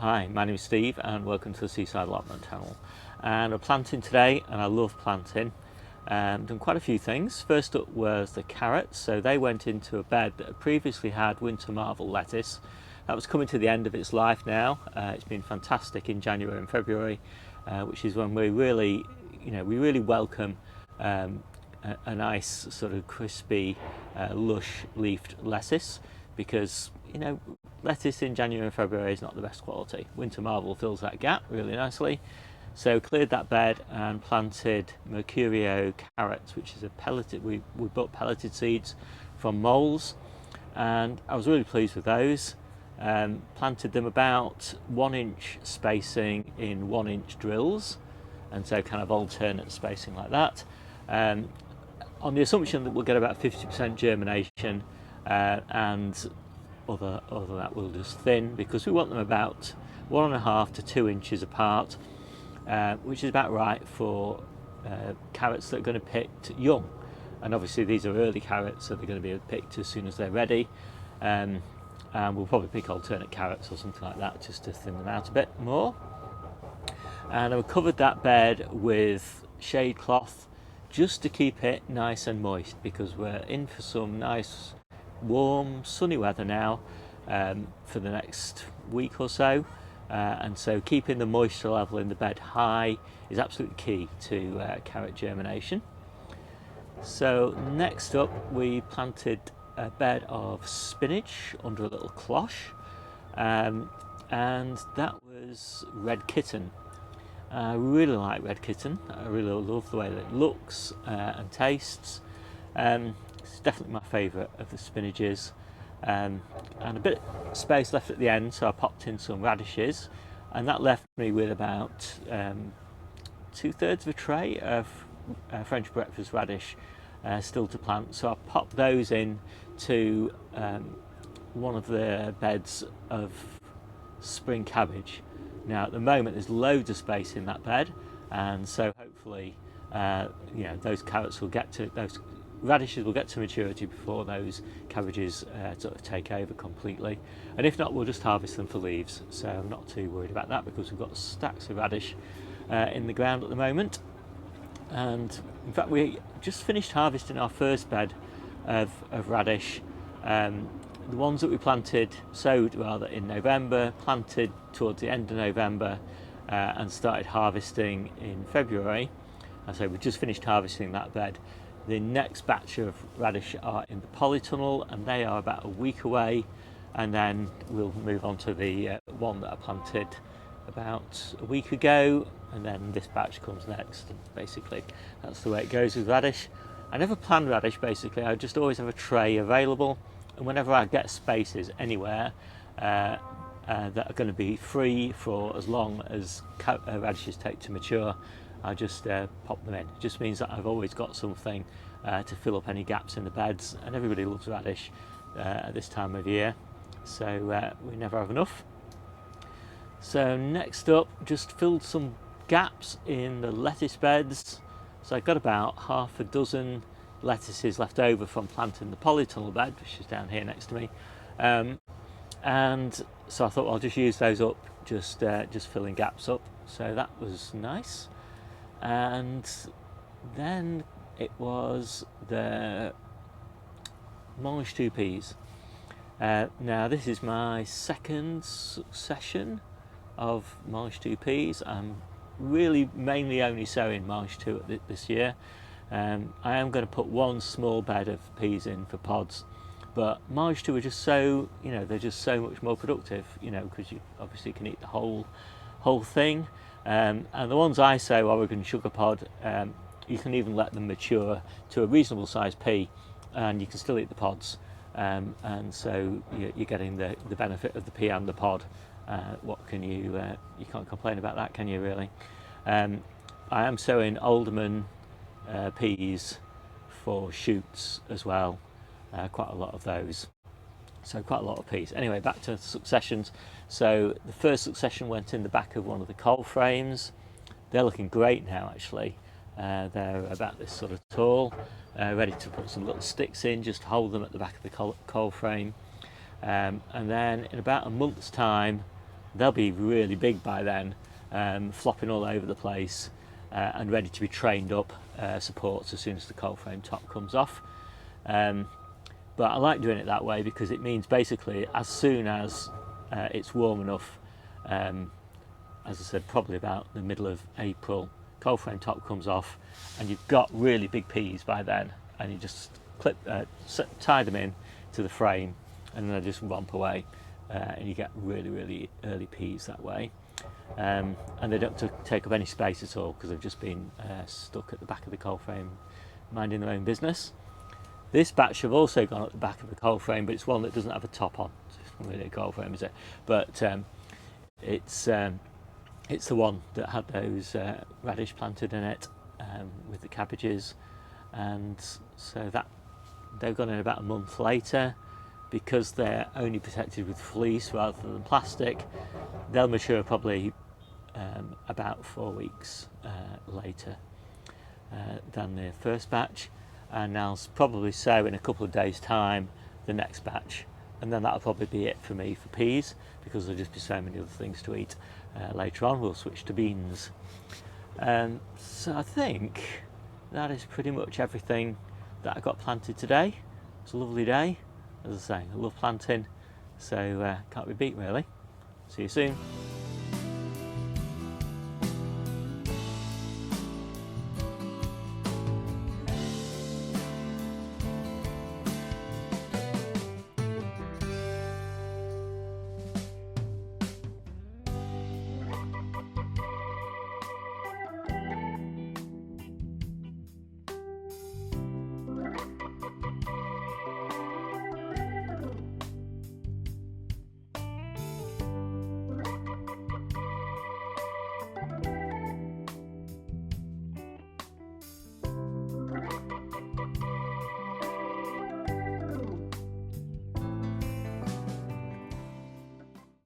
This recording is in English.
Hi, my name is Steve and welcome to the Seaside Allotment channel. And I'm planting today, and I love planting. Done quite a few things. First up was the carrots. So they went into a bed that previously had winter marvel lettuce. That was coming to the end of its life now. It's been fantastic in January and February, which is when we really welcome a nice sort of crispy, lush leafed lettuce, because lettuce in January and February is not the best quality. Winter marvel fills that gap really nicely. So cleared that bed and planted Mercurio carrots, which is a pelleted. We bought pelleted seeds from moles, and I was really pleased with those. Planted them about 1 inch spacing in 1 inch drills, and so kind of alternate spacing like that. On the assumption that we'll get about 50% germination, and other than that we'll just thin, because we want them about 1.5 to 2 inches apart, which is about right for carrots that are going to be picked young. And obviously these are early carrots, so they're going to be picked as soon as they're ready. And we'll probably pick alternate carrots or something like that just to thin them out a bit more. And I've covered that bed with shade cloth just to keep it nice and moist, because we're in for some nice warm sunny weather now for the next week or so, and so keeping the moisture level in the bed high is absolutely key to carrot germination. So next up we planted a bed of spinach under a little cloche, and that was red kitten. I really like red kitten. I really love the way that it looks and tastes. It's definitely my favourite of the spinaches, and a bit of space left at the end, so I popped in some radishes, and that left me with about 2/3 of a tray of French breakfast radish still to plant. So I popped those in to one of the beds of spring cabbage. Now at the moment there's loads of space in that bed, and so hopefully those radishes will get to maturity before those cabbages sort of take over completely. And if not, we'll just harvest them for leaves, so I'm not too worried about that, because we've got stacks of radish in the ground at the moment. And in fact we just finished harvesting our first bed of radish. The ones that we sowed in November, planted towards the end of November, and started harvesting in February. And so we just finished harvesting that bed. The next batch of radish are in the polytunnel, and they are about a week away, and then we'll move on to the one that I planted about a week ago, and then this batch comes next. And basically that's the way it goes with radish. I never plan radish, basically. I just always have a tray available, and whenever I get spaces anywhere that are going to be free for as long as radishes take to mature, I just pop them in. It just means that I've always got something to fill up any gaps in the beds, and everybody loves radish at this time of year, so we never have enough. So next up, just filled some gaps in the lettuce beds. So I've got about half a dozen lettuces left over from planting the polytunnel bed, which is down here next to me, and so I thought I'll just use those up, just filling gaps up. So that was nice. And then it was the mange tout peas. Now this is my second succession of mange tout peas. I'm really mainly only sowing mange tout this year. I am going to put one small bed of peas in for pods, but mange tout are just so, they're just so much more productive, because you obviously can eat the whole thing. And the ones I sow, Oregon sugar pod, you can even let them mature to a reasonable sized pea, and you can still eat the pods, and so you're getting the benefit of the pea and the pod. What can you can't complain about that, can you, really? I am sowing alderman peas for shoots as well, quite a lot of those, so quite a lot of peas. Anyway, back to successions. So the first succession went in the back of one of the coal frames. They're looking great now, actually. They're about this sort of tall, ready to put some little sticks in, just hold them at the back of the coal frame. And then in about a month's time they'll be really big by then, flopping all over the place, and ready to be trained up supports as soon as the cold frame top comes off. But I like doing it that way because it means basically as soon as it's warm enough, as I said, probably about the middle of April, cold frame top comes off and you've got really big peas by then, and you just tie them in to the frame and then they just romp away, and you get really early peas that way. And they don't take up any space at all because they've just been stuck at the back of the cold frame minding their own business. This batch have also gone at the back of the cold frame, but it's one that doesn't have a top on. It's not really a cold frame, is it? But it's the one that had those radish planted in it, with the cabbages, and so that they've gone in about a month later. Because they're only protected with fleece rather than plastic, they'll mature probably about 4 weeks later than the first batch, and I'll probably sow in a couple of days' time the next batch, and then that'll probably be it for me for peas, because there'll just be so many other things to eat. Later on we'll switch to beans. So I think that is pretty much everything that I got planted today. It's a lovely day. As I say, I love planting, so can't be beat really. See you soon.